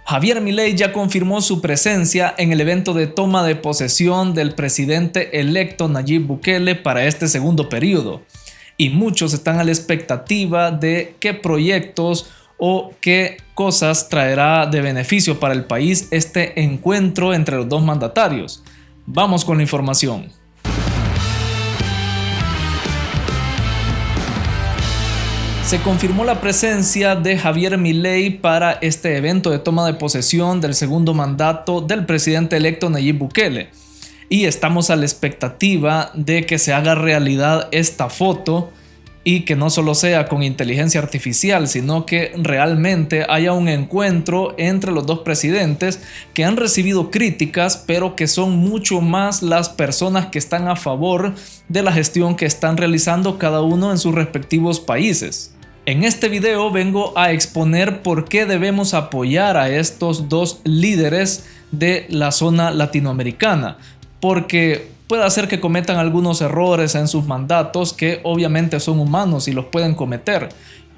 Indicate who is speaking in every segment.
Speaker 1: Javier Milei ya confirmó su presencia en el evento de toma de posesión del presidente electo Nayib Bukele para este segundo periodo. Y muchos están a la expectativa de qué proyectos o qué cosas traerá de beneficio para el país este encuentro entre los dos mandatarios. Vamos con la información. Se confirmó la presencia de Javier Milei para este evento de toma de posesión del segundo mandato del presidente electo Nayib Bukele. Y estamos a la expectativa de que se haga realidad esta foto y que no solo sea con inteligencia artificial, sino que realmente haya un encuentro entre los dos presidentes que han recibido críticas, pero que son mucho más las personas que están a favor de la gestión que están realizando cada uno en sus respectivos países. En este video vengo a exponer por qué debemos apoyar a estos dos líderes de la zona latinoamericana, porque puede ser que cometan algunos errores en sus mandatos que obviamente son humanos y los pueden cometer,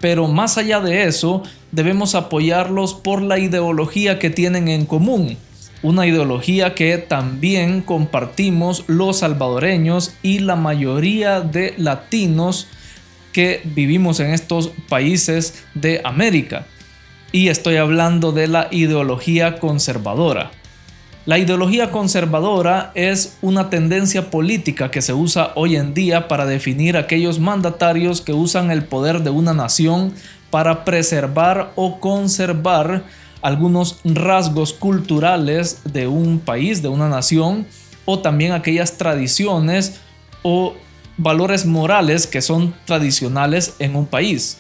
Speaker 1: pero más allá de eso debemos apoyarlos por la ideología que tienen en común, una ideología que también compartimos los salvadoreños y la mayoría de latinos que vivimos en estos países de América, y estoy hablando de la ideología conservadora. La ideología conservadora es una tendencia política que se usa hoy en día para definir aquellos mandatarios que usan el poder de una nación para preservar o conservar algunos rasgos culturales de un país, de una nación, o también aquellas tradiciones o valores morales que son tradicionales en un país.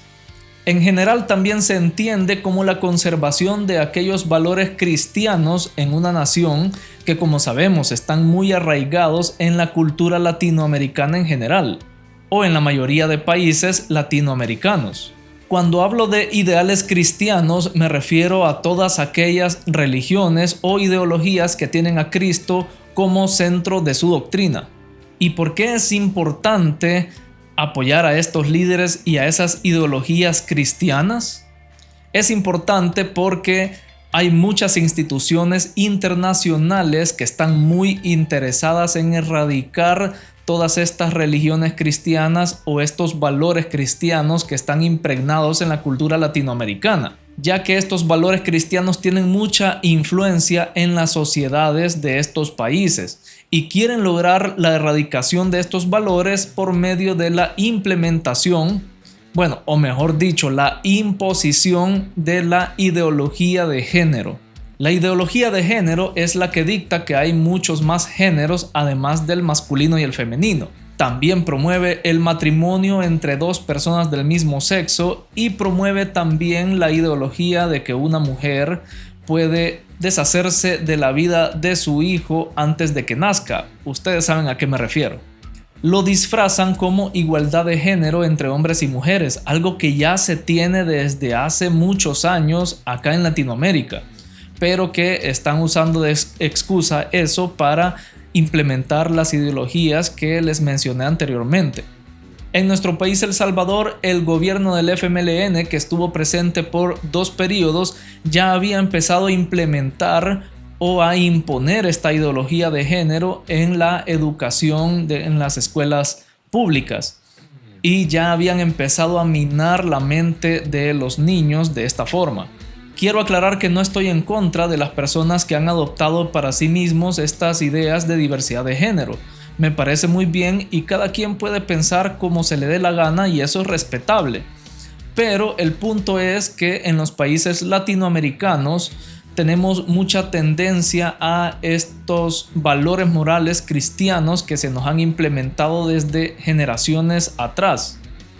Speaker 1: En general también se entiende como la conservación de aquellos valores cristianos en una nación que, como sabemos, están muy arraigados en la cultura latinoamericana en general, o en la mayoría de países latinoamericanos. Cuando hablo de ideales cristianos me refiero a todas aquellas religiones o ideologías que tienen a Cristo como centro de su doctrina. ¿Y por qué es importante apoyar a estos líderes y a esas ideologías cristianas? Es importante porque hay muchas instituciones internacionales que están muy interesadas en erradicar todas estas religiones cristianas o estos valores cristianos que están impregnados en la cultura latinoamericana, ya que estos valores cristianos tienen mucha influencia en las sociedades de estos países y quieren lograr la erradicación de estos valores por medio de la implementación, o mejor dicho, la imposición de la ideología de género. La ideología de género es la que dicta que hay muchos más géneros además del masculino y el femenino. También promueve el matrimonio entre dos personas del mismo sexo y promueve también la ideología de que una mujer puede deshacerse de la vida de su hijo antes de que nazca. Ustedes saben a qué me refiero. Lo disfrazan como igualdad de género entre hombres y mujeres, algo que ya se tiene desde hace muchos años acá en Latinoamérica, pero que están usando de excusa eso para implementar las ideologías que les mencioné anteriormente. En nuestro país, El Salvador, el gobierno del FMLN, que estuvo presente por 2 periodos, ya había empezado a implementar o a imponer esta ideología de género en la educación en las escuelas públicas, y ya habían empezado a minar la mente de los niños de esta forma. Quiero aclarar que no estoy en contra de las personas que han adoptado para sí mismos estas ideas de diversidad de género. Me parece muy bien y cada quien puede pensar como se le dé la gana y eso es respetable. Pero el punto es que en los países latinoamericanos tenemos mucha tendencia a estos valores morales cristianos que se nos han implementado desde generaciones atrás.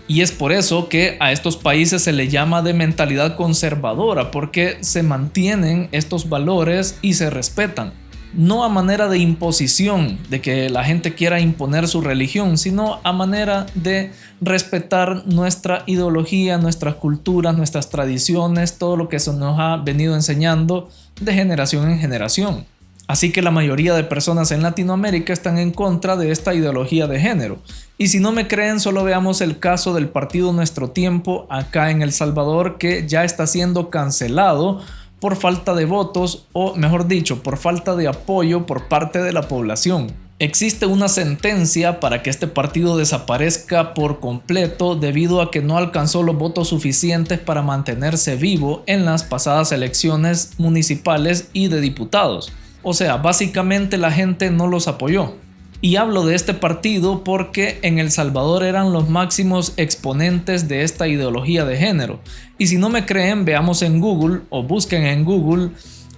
Speaker 1: Y es por eso que a estos países se le llama de mentalidad conservadora, porque se mantienen estos valores y se respetan. No a manera de imposición, de que la gente quiera imponer su religión, sino a manera de respetar nuestra ideología, nuestras culturas, nuestras tradiciones, todo lo que se nos ha venido enseñando de generación en generación. Así que la mayoría de personas en Latinoamérica están en contra de esta ideología de género. Y si no me creen, solo veamos el caso del partido Nuestro Tiempo acá en El Salvador, que ya está siendo cancelado por falta de votos o, mejor dicho, por falta de apoyo por parte de la población. Existe una sentencia para que este partido desaparezca por completo debido a que no alcanzó los votos suficientes para mantenerse vivo en las pasadas elecciones municipales y de diputados. O sea, básicamente la gente no los apoyó. Y hablo de este partido porque en El Salvador eran los máximos exponentes de esta ideología de género. Y si no me creen, veamos en Google o busquen en Google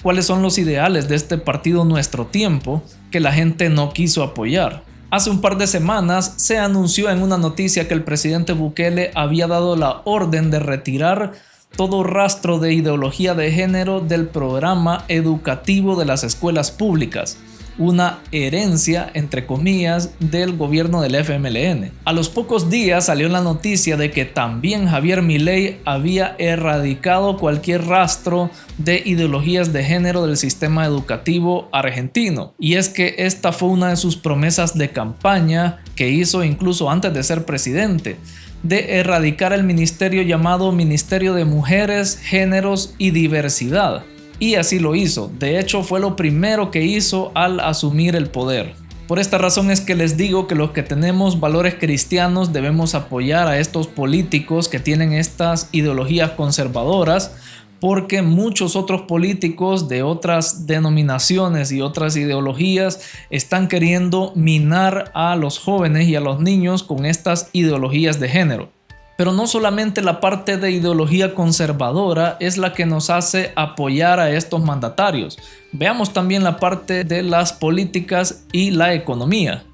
Speaker 1: cuáles son los ideales de este partido Nuestro Tiempo que la gente no quiso apoyar. Hace un par de semanas se anunció en una noticia que el presidente Bukele había dado la orden de retirar todo rastro de ideología de género del programa educativo de las escuelas públicas. Una herencia, entre comillas, del gobierno del FMLN. A los pocos días salió la noticia de que también Javier Milei había erradicado cualquier rastro de ideologías de género del sistema educativo argentino. Y es que esta fue una de sus promesas de campaña que hizo incluso antes de ser presidente, de erradicar el ministerio llamado Ministerio de Mujeres, Géneros y Diversidad. Y así lo hizo. De hecho, fue lo primero que hizo al asumir el poder. Por esta razón es que les digo que los que tenemos valores cristianos debemos apoyar a estos políticos que tienen estas ideologías conservadoras, porque muchos otros políticos de otras denominaciones y otras ideologías están queriendo minar a los jóvenes y a los niños con estas ideologías de género. Pero no solamente la parte de ideología conservadora es la que nos hace apoyar a estos mandatarios. Veamos también la parte de las políticas y la economía.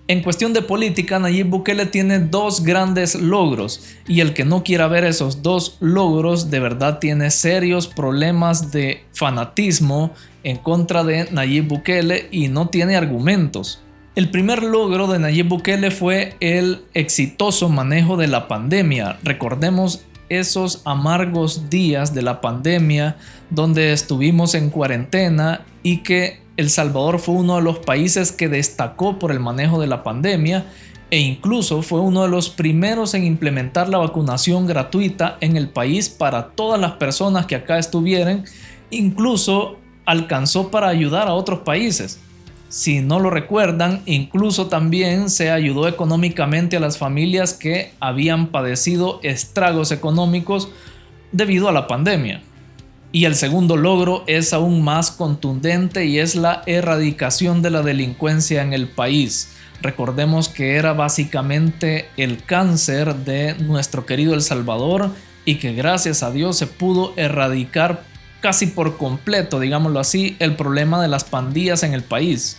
Speaker 1: En cuestión de política, Nayib Bukele tiene dos grandes logros y el que no quiera ver esos dos logros de verdad tiene serios problemas de fanatismo en contra de Nayib Bukele y no tiene argumentos. El primer logro de Nayib Bukele fue el exitoso manejo de la pandemia. Recordemos esos amargos días de la pandemia donde estuvimos en cuarentena y que El Salvador fue uno de los países que destacó por el manejo de la pandemia e incluso fue uno de los primeros en implementar la vacunación gratuita en el país para todas las personas que acá estuvieran. Incluso alcanzó para ayudar a otros países. Si no lo recuerdan, incluso también se ayudó económicamente a las familias que habían padecido estragos económicos debido a la pandemia. Y el segundo logro es aún más contundente y es la erradicación de la delincuencia en el país. Recordemos que era básicamente el cáncer de nuestro querido El Salvador y que gracias a Dios se pudo erradicar casi por completo, digámoslo así, el problema de las pandillas en el país.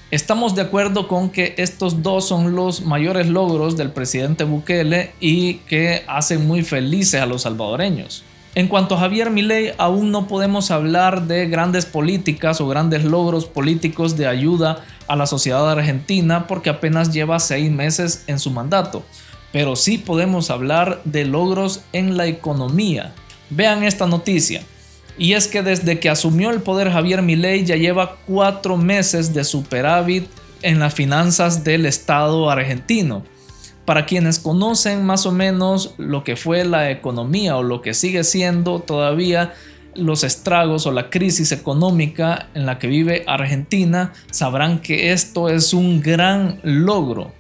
Speaker 1: Estamos de acuerdo con que estos dos son los mayores logros del presidente Bukele y que hacen muy felices a los salvadoreños. En cuanto a Javier Milei, aún no podemos hablar de grandes políticas o grandes logros políticos de ayuda a la sociedad argentina porque apenas lleva 6 meses en su mandato. Pero sí podemos hablar de logros en la economía. Vean esta noticia. Y es que desde que asumió el poder Javier Milei ya lleva 4 meses de superávit en las finanzas del Estado argentino. Para quienes conocen más o menos lo que fue la economía o lo que sigue siendo todavía los estragos o la crisis económica en la que vive Argentina, sabrán que esto es un gran logro.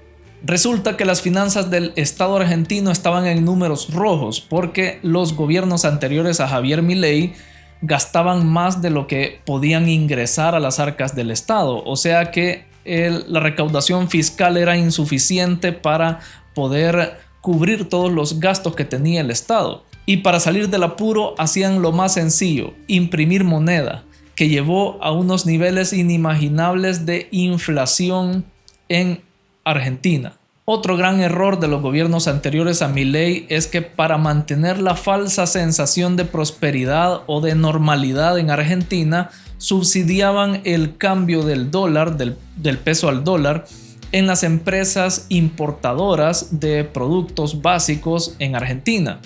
Speaker 1: Resulta que las finanzas del Estado argentino estaban en números rojos porque los gobiernos anteriores a Javier Milei gastaban más de lo que podían ingresar a las arcas del Estado, o sea que la recaudación fiscal era insuficiente para poder cubrir todos los gastos que tenía el Estado. Y para salir del apuro hacían lo más sencillo, imprimir moneda, que llevó a unos niveles inimaginables de inflación en Argentina. Otro gran error de los gobiernos anteriores a Milei es que para mantener la falsa sensación de prosperidad o de normalidad en Argentina, subsidiaban el cambio del dólar, del peso al dólar, en las empresas importadoras de productos básicos en Argentina.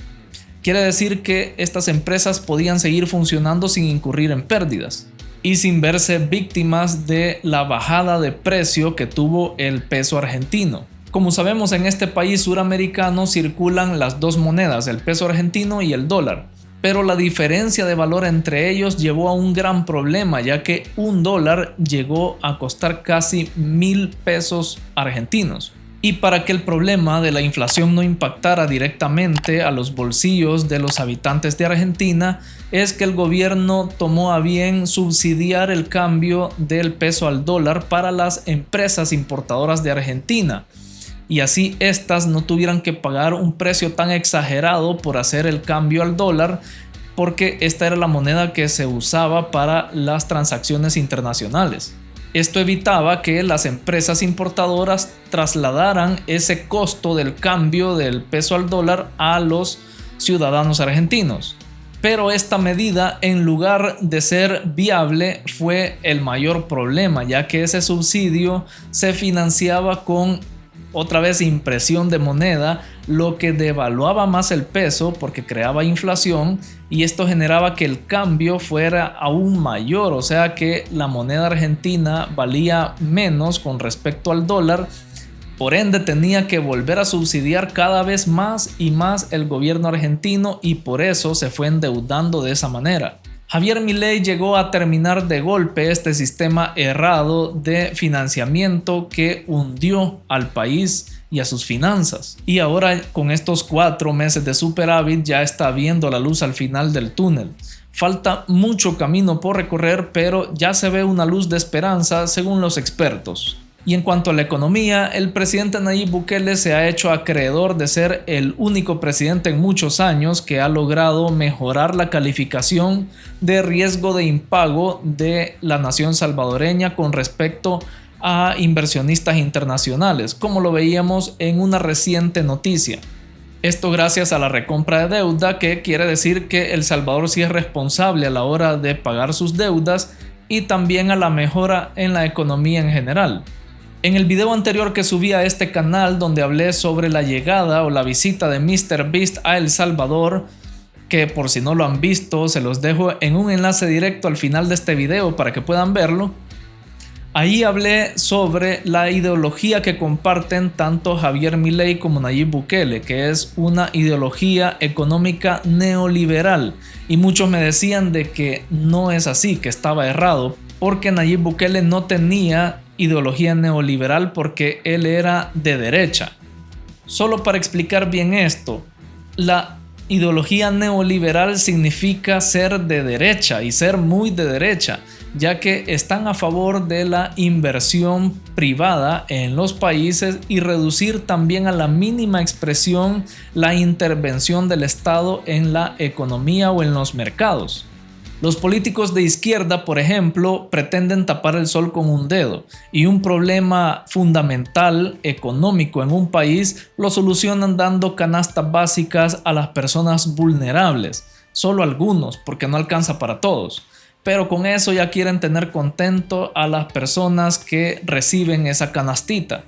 Speaker 1: Quiere decir que estas empresas podían seguir funcionando sin incurrir en pérdidas y sin verse víctimas de la bajada de precio que tuvo el peso argentino. Como sabemos, en este país suramericano circulan las dos monedas, el peso argentino y el dólar. pero la diferencia de valor entre ellos llevó a un gran problema, ya que $1 llegó a costar casi 1,000 pesos argentinos. Y para que el problema de la inflación no impactara directamente a los bolsillos de los habitantes de Argentina, es que el gobierno tomó a bien subsidiar el cambio del peso al dólar para las empresas importadoras de Argentina, y así estas no tuvieran que pagar un precio tan exagerado por hacer el cambio al dólar, porque esta era la moneda que se usaba para las transacciones internacionales. Esto evitaba que las empresas importadoras trasladaran ese costo del cambio del peso al dólar a los ciudadanos argentinos. Pero esta medida, en lugar de ser viable, fue el mayor problema, ya que ese subsidio se financiaba con otra vez impresión de moneda, lo que devaluaba más el peso porque creaba inflación, y esto generaba que el cambio fuera aún mayor, o sea que la moneda argentina valía menos con respecto al dólar. Por ende tenía que volver a subsidiar cada vez más y más el gobierno argentino, y por eso se fue endeudando de esa manera. Javier Milei llegó a terminar de golpe este sistema errado de financiamiento que hundió al país y a sus finanzas. Y ahora, con estos 4 meses de superávit, ya está viendo la luz al final del túnel. Falta mucho camino por recorrer, pero ya se ve una luz de esperanza según los expertos. Y en cuanto a la economía, el presidente Nayib Bukele se ha hecho acreedor de ser el único presidente en muchos años que ha logrado mejorar la calificación de riesgo de impago de la nación salvadoreña con respecto a inversionistas internacionales, como lo veíamos en una reciente noticia. Esto gracias a la recompra de deuda, que quiere decir que El Salvador sí es responsable a la hora de pagar sus deudas, y también a la mejora en la economía en general. En el video anterior que subí a este canal, donde hablé sobre la llegada o la visita de MrBeast a El Salvador, que por si no lo han visto se los dejo en un enlace directo al final de este video para que puedan verlo. Ahí hablé sobre la ideología que comparten tanto Javier Milei como Nayib Bukele, que es una ideología económica neoliberal, y muchos me decían de que no es así, que estaba errado, porque Nayib Bukele no tenía ideología neoliberal porque él era de derecha. Solo para explicar bien esto, la ideología neoliberal significa ser de derecha y ser muy de derecha, ya que están a favor de la inversión privada en los países y reducir también a la mínima expresión la intervención del Estado en la economía o en los mercados. Los políticos de izquierda, por ejemplo, pretenden tapar el sol con un dedo, y un problema fundamental económico en un país lo solucionan dando canastas básicas a las personas vulnerables, solo algunos, porque no alcanza para todos. Pero con eso ya quieren tener contento a las personas que reciben esa canastita.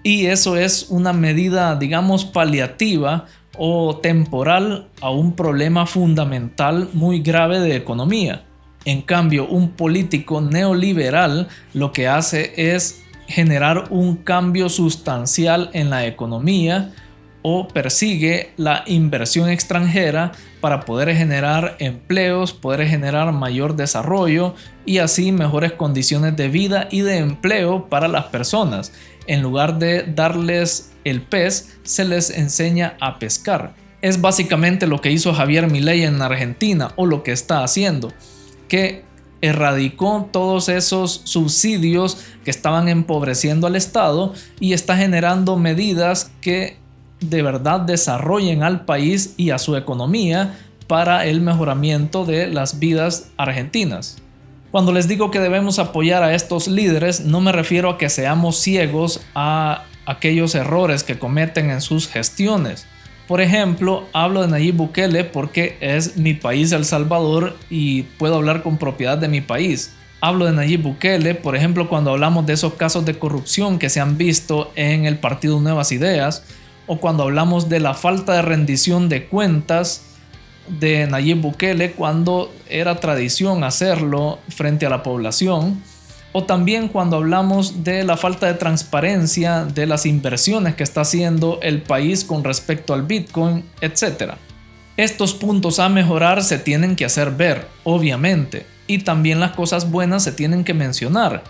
Speaker 1: Y eso es una medida, digamos, paliativa o temporal a un problema fundamental muy grave de economía. En cambio, un político neoliberal lo que hace es generar un cambio sustancial en la economía, o persigue la inversión extranjera para poder generar empleos, poder generar mayor desarrollo y así mejores condiciones de vida y de empleo para las personas. En lugar de darles el pez, se les enseña a pescar. Es básicamente lo que hizo Javier Milei en Argentina, o lo que está haciendo, que erradicó todos esos subsidios que estaban empobreciendo al Estado y está generando medidas que de verdad desarrollen al país y a su economía para el mejoramiento de las vidas argentinas. Cuando les digo que debemos apoyar a estos líderes, no me refiero a que seamos ciegos a aquellos errores que cometen en sus gestiones. Por ejemplo, hablo de Nayib Bukele porque es mi país, El Salvador, y puedo hablar con propiedad de mi país. Hablo de Nayib Bukele, por ejemplo, cuando hablamos de esos casos de corrupción que se han visto en el Partido Nuevas Ideas, o cuando hablamos de la falta de rendición de cuentas de Nayib Bukele cuando era tradición hacerlo frente a la población, o también cuando hablamos de la falta de transparencia de las inversiones que está haciendo el país con respecto al Bitcoin, etc. Estos puntos a mejorar se tienen que hacer ver, obviamente, y también las cosas buenas se tienen que mencionar.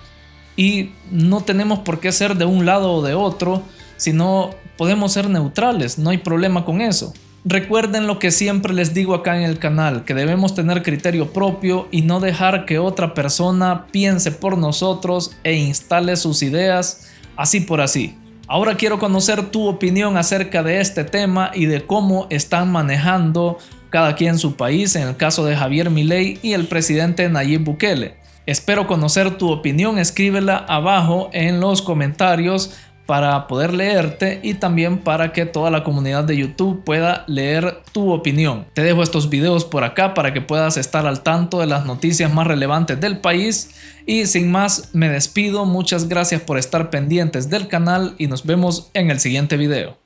Speaker 1: Y no tenemos por qué ser de un lado o de otro, sino podemos ser neutrales, no hay problema con eso. Recuerden lo que siempre les digo acá en el canal, que debemos tener criterio propio y no dejar que otra persona piense por nosotros e instale sus ideas así por así. Ahora quiero conocer tu opinión acerca de este tema y de cómo están manejando cada quien su país en el caso de Javier Milei y el presidente Nayib Bukele. Espero conocer tu opinión, escríbela abajo en los comentarios para poder leerte y también para que toda la comunidad de YouTube pueda leer tu opinión. Te dejo estos videos por acá para que puedas estar al tanto de las noticias más relevantes del país y sin más me despido. Muchas gracias por estar pendientes del canal y nos vemos en el siguiente video.